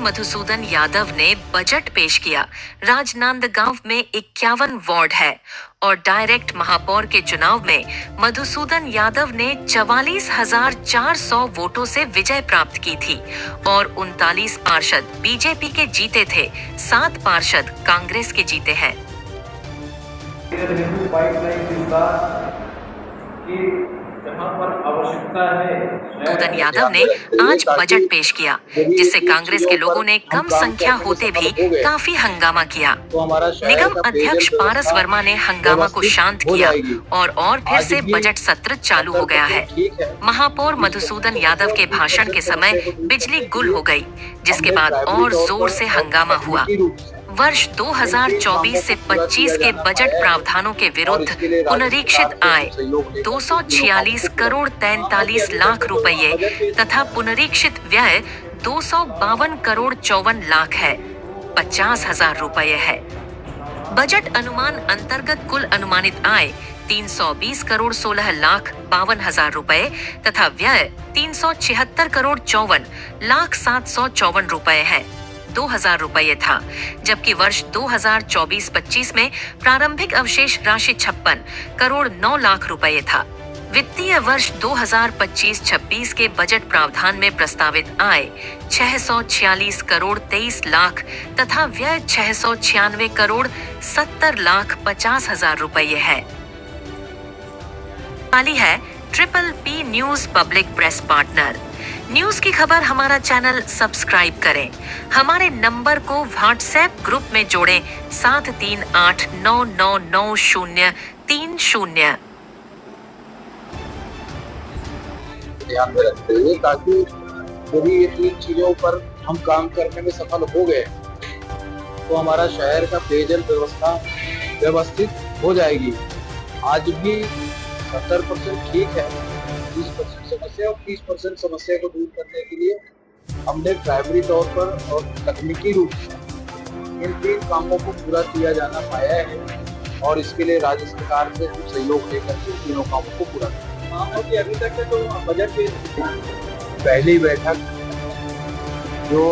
मधुसूदन यादव ने बजट पेश किया। राजनांदगांव में 51 वार्ड है और डायरेक्ट महापौर के चुनाव में मधुसूदन यादव ने 44,400 वोटों से विजय प्राप्त की थी और 39 पार्षद बीजेपी के जीते थे, 7 पार्षद कांग्रेस के जीते हैं। मधुसूदन यादव ने आज बजट पेश किया, जिससे कांग्रेस के लोगों ने कम संख्या होते भी काफी हंगामा किया। निगम अध्यक्ष पारस वर्मा ने हंगामा को शांत किया और फिर से बजट सत्र चालू हो गया है। महापौर मधुसूदन यादव के भाषण के समय बिजली गुल हो गई, जिसके बाद और जोर से हंगामा हुआ। वर्ष 2024 से 25 के बजट प्रावधानों के विरुद्ध पुनरीक्षित आय 246 करोड़ 43 लाख रुपये तथा पुनरीक्षित व्यय 252 करोड़ 54 लाख है, 50,000 रुपये है। बजट अनुमान अंतर्गत कुल अनुमानित आय 320 करोड़ 16 लाख 52,000 रुपये तथा व्यय 376 करोड़ 54 लाख 754 रुपये है, 2,000 रुपये था, जबकि वर्ष 2024-25 में प्रारंभिक अवशेष राशि 56 करोड़ 9 लाख रुपये था। वित्तीय वर्ष 2025-26 के बजट प्रावधान में प्रस्तावित आय 646 करोड़ 23 लाख तथा व्यय 696 करोड़ 70 लाख 50,000 रुपये है। वाली है PPP news public press partner. News की खबर हमारा चैनल सब्सक्राइब करें, हमारे नंबर को व्हाट्सएप ग्रुप में जोड़ें 7389990330। ध्यान में रखते हुए ताकि यदि ये 3 चीजों पर हम काम करने में सफल हो गए तो हमारा शहर का पेयजल व्यवस्था व्यवस्थित हो जाएगी। आज भी 70% ठीक है, 20% समस्या और 30% समस्या को दूर करने के लिए हमने प्राइमरी तौर पर और तकनीकी रूप से इन 3 कामों को पूरा किया जाना पाया है और इसके लिए राज्य सरकार से हम सहयोग लेकर के तीनों कामों को पूरा किया। अभी तक तो बजट की पहली बैठक जो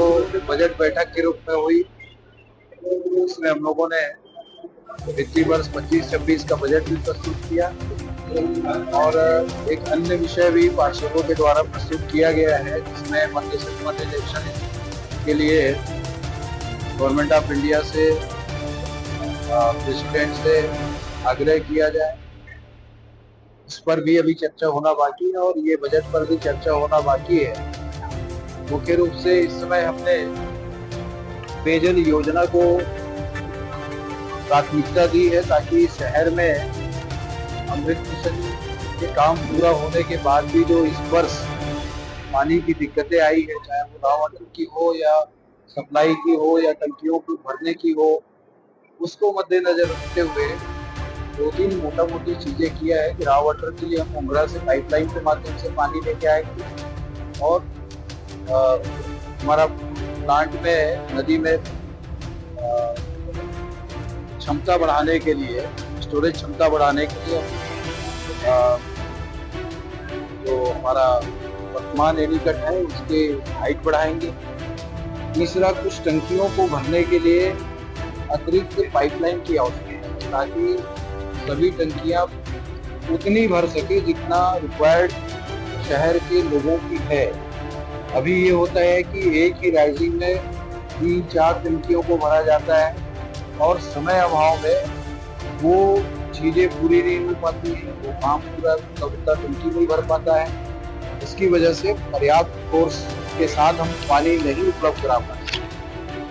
बजट बैठक के रूप में हुई, उसमें हम लोगों ने वित्तीय वर्ष 25-26 का बजट भी प्रस्तुत किया और एक अन्य विषय भी पार्षदों के द्वारा प्रस्तुत किया गया है, जिसमें मध्य इलेक्शन के लिए गवर्नमेंट ऑफ इंडिया से प्रेसिडेंट से आग्रह किया जाए। इस पर भी अभी चर्चा होना बाकी है और ये बजट पर भी चर्चा होना बाकी है। मुख्य रूप से इस समय हमने पेयजल योजना को प्राथमिकता दी है ताकि शहर में अमृत मिशन के काम पूरा होने के बाद भी जो इस वर्ष पानी की दिक्कतें आई है, चाहे वो रॉ वाटर की हो या सप्लाई की हो या टंकियों को भरने की हो, उसको मद्देनजर रखते हुए 2-3 मोटी चीजें किया है कि रॉ वाटर के लिए हम उमरा से पाइपलाइन के माध्यम से पानी लेके आएंगे और हमारा प्लांट में नदी में क्षमता बढ़ाने के लिए, स्टोरेज क्षमता बढ़ाने के लिए जो हमारा वर्तमान एनीकट है उसके हाइट बढ़ाएंगे। तीसरा, कुछ टंकियों को भरने के लिए अतिरिक्त पाइपलाइन की आवश्यकता है ताकि सभी टंकियां उतनी भर सके जितना रिक्वायर्ड शहर के लोगों की है। अभी ये होता है कि एक ही राइजिंग में 3-4 टंकियों को भरा जाता है और समय अभाव में वो चीजें पूरी नहीं हो पाती हैं, वो काम पूरा टंकी नहीं भर पाता है। इसकी वजह से पर्याप्त फोर्स के साथ हम पानी नहीं उपलब्ध करा पाते।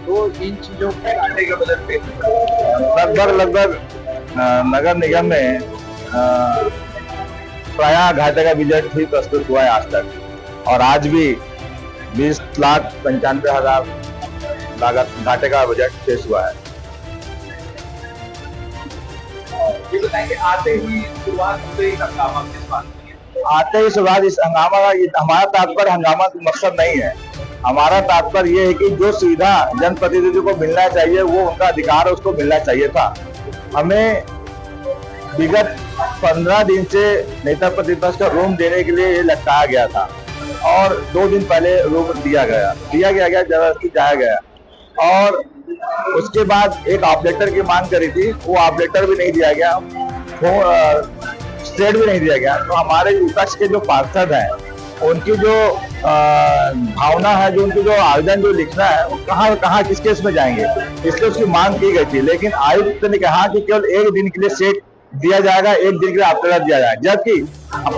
तो इन चीजों के आने के बजट पे लगभग नगर निगम में प्रायः घाटे का बजट ही प्रस्तुत हुआ है आज तक और आज भी 20,95,000 लागत घाटे का बजट पेश हुआ है। ये बताएंगे, आते ही शुरुआत इस हंगामा का हमारा तात्पर्य हंगामा का मकसद नहीं है। हमारा तात्पर्य ये है कि जो सुविधा जनप्रतिनिधि को मिलना चाहिए वो उनका अधिकार है, उसको मिलना चाहिए था। हमें विगत 15 दिन से नेता प्रतिपक्ष का रूम देने के लिए ये लटकाया गया था और 2 दिन पहले रूम दिया गया जबरदस्ती जाया गया और उसके बाद एक ऑपरेटर की मांग करी थी, वो ऑपरेटर भी नहीं दिया गया, स्टेट भी नहीं दिया गया। तो हमारे विपक्ष के जो पार्षद हैं उनकी जो भावना है, जो उनकी जो आवेदन जो लिखना है, वो कहाँ कहाँ किस केस में जाएंगे, इसलिए उसकी मांग की गई थी। लेकिन आयुक्त ने कहा कि केवल 1 दिन के लिए सेट दिया जाएगा, 1 दिन के लिए ऑपरेटर दिया जाएगा। जबकि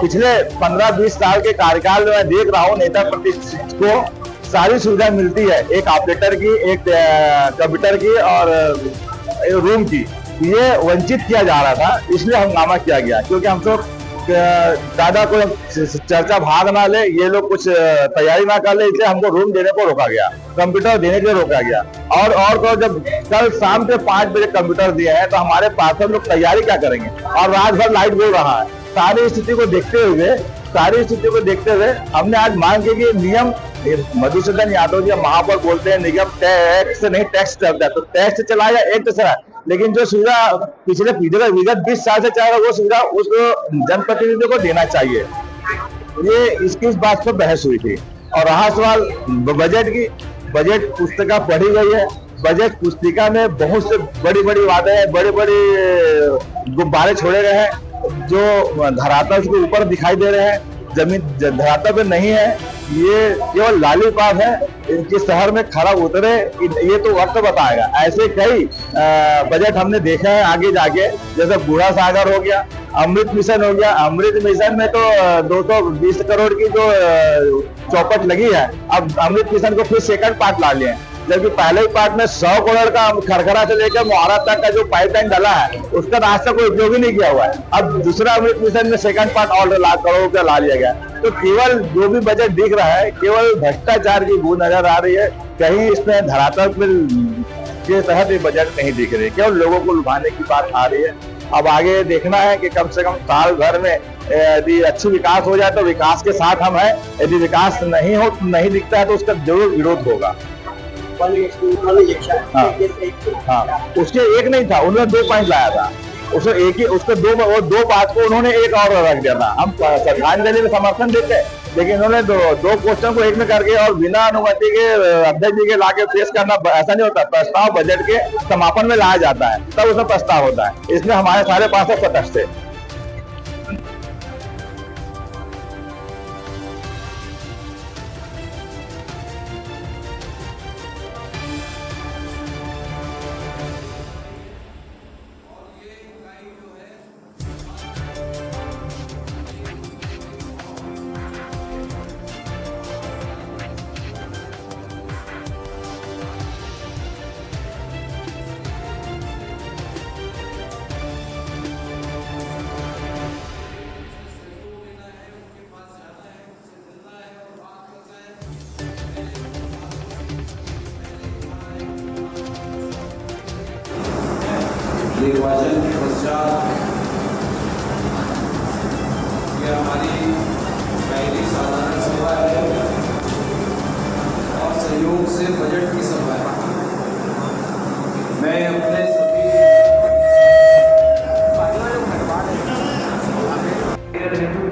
पिछले 15-20 साल के कार्यकाल में मैं देख रहा हूँ नेता प्रतिनिधि को सारी सुविधा मिलती है, एक ऑपरेटर की, एक कंप्यूटर की और रूम की। ये वंचित किया जा रहा था, इसलिए हंगामा किया गया, क्योंकि हम तो ज्यादा कोई चर्चा भाग ना ले, ये लोग कुछ तैयारी ना कर ले, इसलिए हमको रूम देने को रोका गया, कंप्यूटर देने के लिए रोका गया। और तो जब कल शाम के 5 बजे कंप्यूटर दिए हैं तो हमारे पार्षद लोग तैयारी क्या करेंगे, और रात भर लाइट बोल रहा है। सारी स्थिति को देखते हुए हमने आज मांग की कि नियम, मधुसूदन यादव जी महापौर बोलते हैं निगम टैक्स नहीं टैक्स चलता है, तो टैक्स चला या एक्ट चला, लेकिन जो सुविधा पिछले विगत 20 साल से चल रहा है वो सुविधा उस जनप्रतिनिधियों को देना चाहिए। ये इसकी इस बात पर बहस हुई थी। और रहा सवाल बजट की, बजट पुस्तिका पढ़ी गई है, बजट पुस्तिका में बहुत से बड़ी बड़ी वादे हैं, बड़े बड़े गुब्बारे छोड़े गए हैं, जो धरातल के ऊपर दिखाई दे रहे हैं, जमीन धरातल पे नहीं है, ये केवल लालीपाप है। इनके शहर में खरा उतरे ये तो वक्त बताएगा। ऐसे कई बजट हमने देखे हैं आगे जाके, जैसे बूढ़ा सागर हो गया, अमृत मिशन हो गया। अमृत मिशन में तो 220 करोड़ की जो चौपट लगी है, अब अमृत मिशन को फिर सेकंड पार्ट ला लिए, जबकि पहले ही पार्ट में 100 करोड़ का खरखरा से लेकर मोहारा तक का जो पाइपलाइन डाला है उसका रास्ता कोई उपयोग ही नहीं किया हुआ है। अब दूसरा अमृत मिशन में सेकंड पार्ट और लाख करोड़ रुपया ला लिया गया। तो केवल जो भी बजट दिख रहा है केवल भ्रष्टाचार की बूंद नजर आ रही है, कहीं इसमें धरातल के तहत ये बजट नहीं दिख रही, केवल लोगों को लुभाने की बात आ रही है। अब आगे देखना है कि कम से कम साल भर में यदि अच्छी विकास हो जाए तो विकास के साथ हम हैं, यदि विकास नहीं दिखता है तो उसका जरूर विरोध होगा। हाँ, उसके एक नहीं था, उन्होंने 2 पॉइंट लाया था, उसको एक ही, उसको 2 बात को उन्होंने एक और रख दिया था। हम श्रद्धांजलि में समर्थन देते हैं, लेकिन उन्होंने दो क्वेश्चन को एक में करके और बिना अनुमति के अध्यक्ष जी के लाके पेश करना ऐसा नहीं होता। प्रस्ताव बजट के समापन में लाया जाता है, तब उसमें प्रस्ताव होता है। इसमें हमारे सारे पार्षद तटस्थ थे। निर्वाचन के पश्चात यह हमारी पहली साधारण सभा है और सहयोग से बजट की सभा है। मैं अपने सभी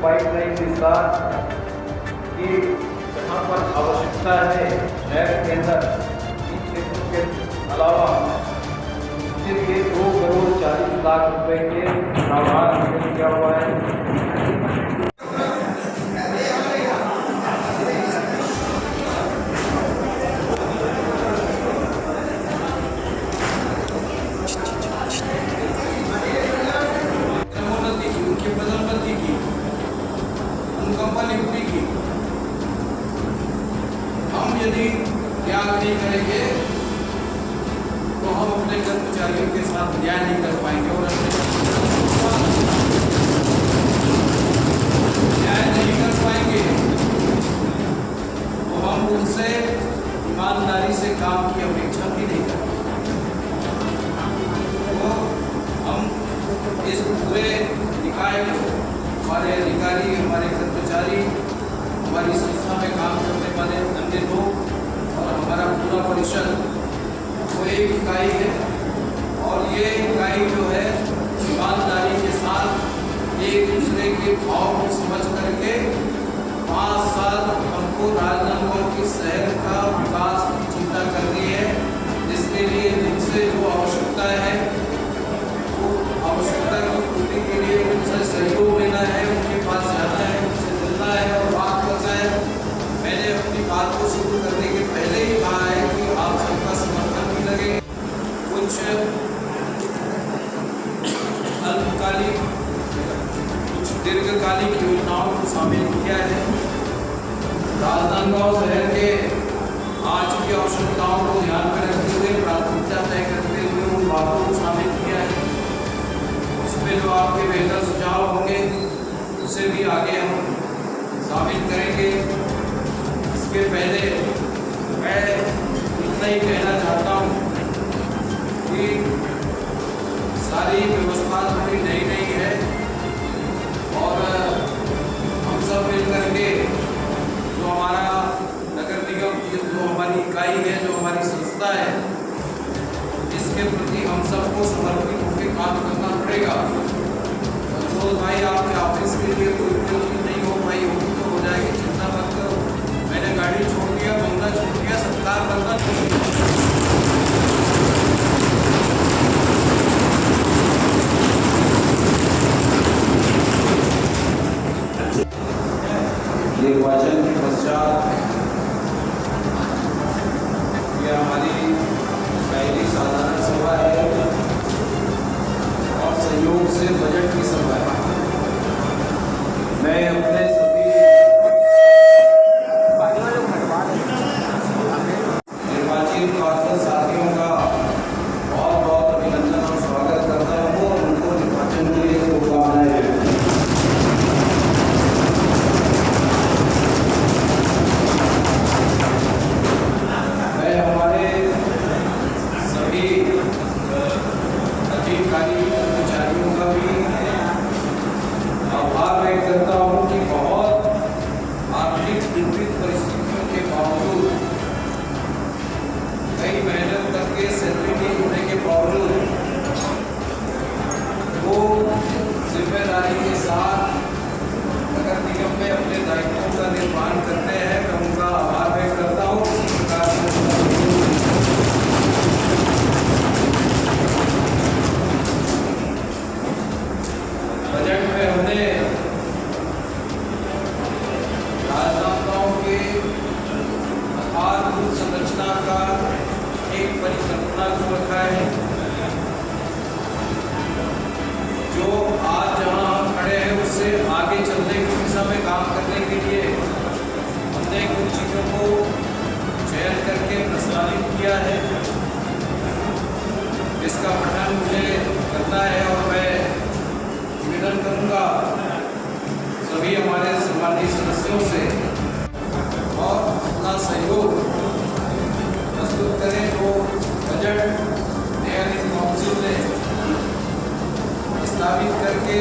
पाइपलाइन विस्तार की जहाँ पर आवश्यकता है शहर के अंदर इन क्षेत्रों के अलावा के 2 करोड़ 40 लाख रुपए के प्रावधान किया हुआ है। उनकी पदोन्नति की, उनका नियुक्ति की, हम यदि त्याग नहीं करेंगे तो हम अपने कर्मचारियों के साथ न्याय नहीं कर पाएंगे और न्याय नहीं कर पाएंगे तो हम उनसे ईमानदारी से काम की अपेक्षा भी नहीं कर पाएंगे। तो हम इस पूरे निकाय को, हमारे अधिकारी, हमारे कर्मचारी, हमारी संस्था में काम करने वाले अन्य लोग और हमारा पूरा परिषद वो एक इकाई है और ये इकाई जो है ईमानदारी के साथ एक दूसरे के भाव को समझ करके 5 साल हम हमको राजनांदगांव के शहर का विकास की चिंता करनी है, जिसके लिए जिनसे जो आवश्यकता है वो आवश्यकता की पूर्ति के लिए उनसे सहयोग लेना है, उनके पास जाना है, उनसे मिलना है और बात करना है। मैंने अपनी बात को शुरू करने के पहले ही कहा है कि आप सबका समर्थन भी लगे। कुछ अल्पकालिक कुछ दीर्घकालिक योजनाओं को शामिल किया है। राजनांदगांव शहर के आज की आवश्यकताओं को ध्यान में रखते हुए प्राथमिकता तय करते हुए उन बातों को शामिल किया है। उसमें जो आपके बेहतर सुझाव होंगे उसे भी आगे हम शामिल करेंगे। इसके पहले मैं इतना ही कहना चाहता हूँ कि सारी व्यवस्था थोड़ी नई नई है और हम सब मिलकर के जो हमारा नगर निगम जो हमारी इकाई है, जो हमारी संस्था है, इसके प्रति हम सबको समर्पित होकर काम करना पड़ेगा। तो भाई आपके ऑफिस के लिए कोई चीज़ नहीं हो पाई होगी तो हो जाएगी, चिंता मत करो। मैंने गाड़ी छोड़ दिया, बंगला छोड़ दिया, सत्कार करना छोड़ दिया। निर्वाचन के पश्चात यह हमारी पहली साधारण सभा है और संयोग से बजट की सभा है। मैं अपने सभी निर्वाचित पार्षद साथियों का बहुत बहुत अभिनंदन और स्वागत करता हूँ और उनको निर्वाचन के लिए शुभकामनाएं देता हूँ। मैं हमारे सभी अधिकारी कर्मचारियों का भी आभार व्यक्त करता हूँ कि बहुत आर्थिक विपरीत परिस्थितियों के बावजूद, कई मेहनत करके सैलरी नहीं होने के बावजूद वो जिम्मेदारी के साथ नगर निगम में अपने दायित्वों का निर्वहन करते हैं। मैं उनका आभार व्यक्त करता हूँ। इसी प्रकार से बजट में हमने राजनांदगांव के आधारभूत संरचना का एक परिकल्पना को रखा है। जो आज जहां हम खड़े हैं उससे आगे चलने की दिशा में काम करने के लिए हमने कुछ चीज़ों को चयन करके प्रस्तावित किया है, जिसका पठन मुझे करना है और मैं निवेदन करूंगा सभी हमारे सम्मानीय सदस्यों से और अपना सहयोग प्रस्तुत करें। जो बजट मेयर काउंसिल ने प्रस्तावित करके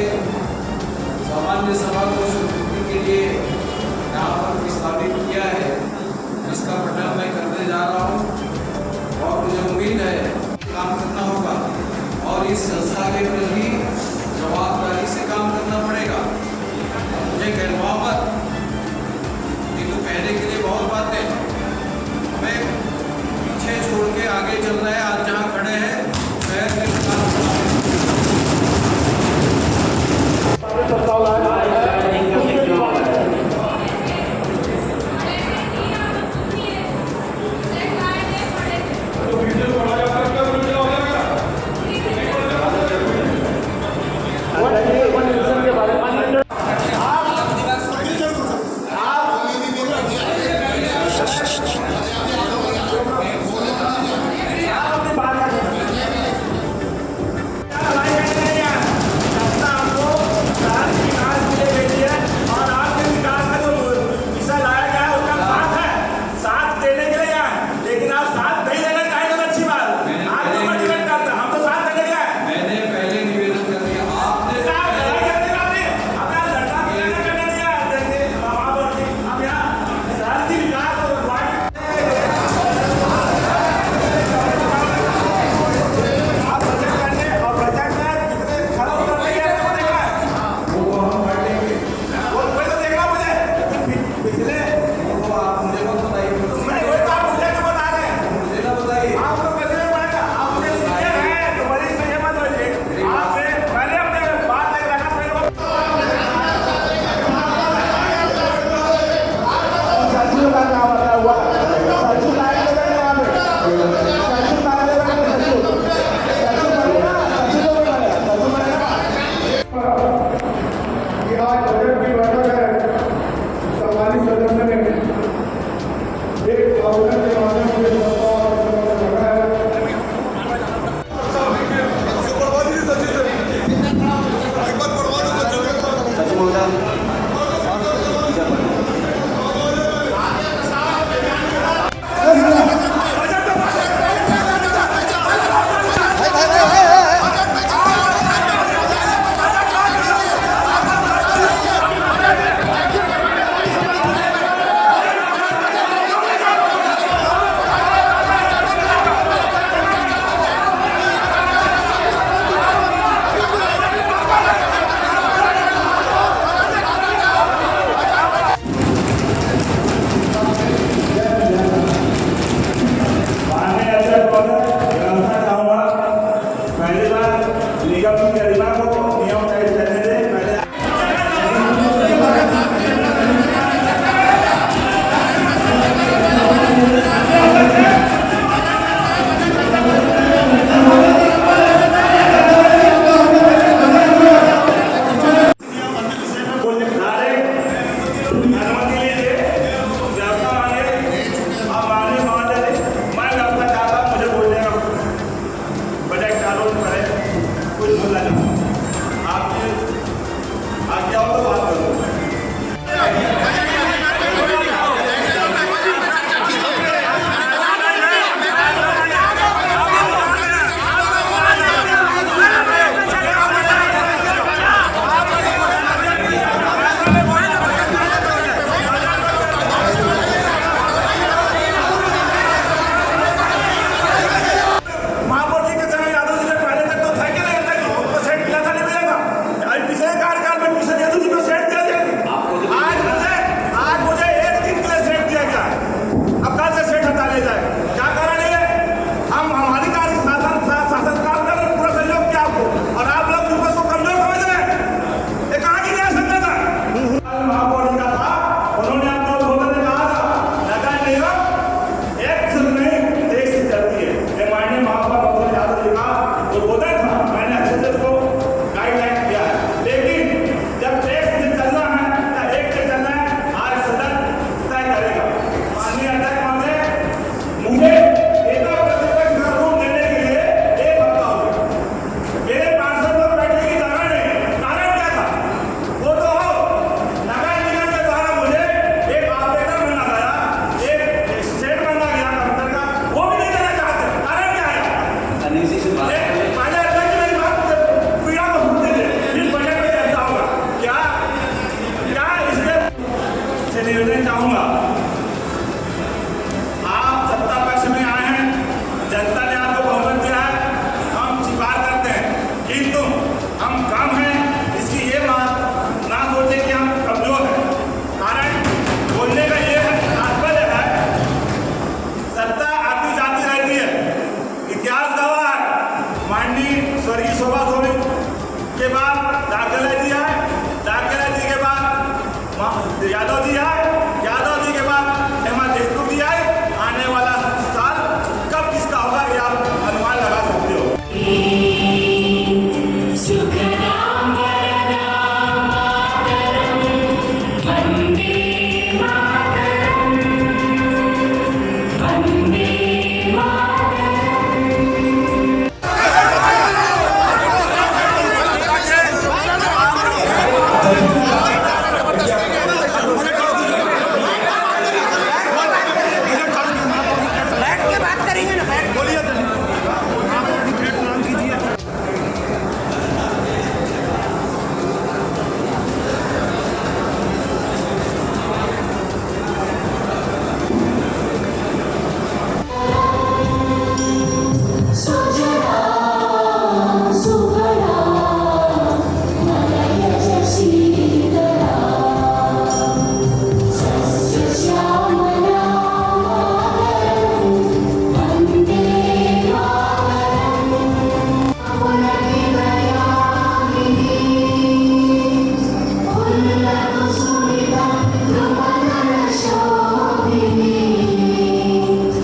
सामान्य सभा को स्वीकृति के लिए यहाँ पर प्रस्तावित किया है, जिसका पठन मैं करने जा रहा हूँ और मुझे उम्मीद है काम करना होगा और इस संस्था के प्रति जवाबदारी से काम करना पड़ेगा। मुझे कहलवा मत, ये तो कहने के लिए बहुत बातें, हमें पीछे छोड़ के आगे चलना है। आज जहाँ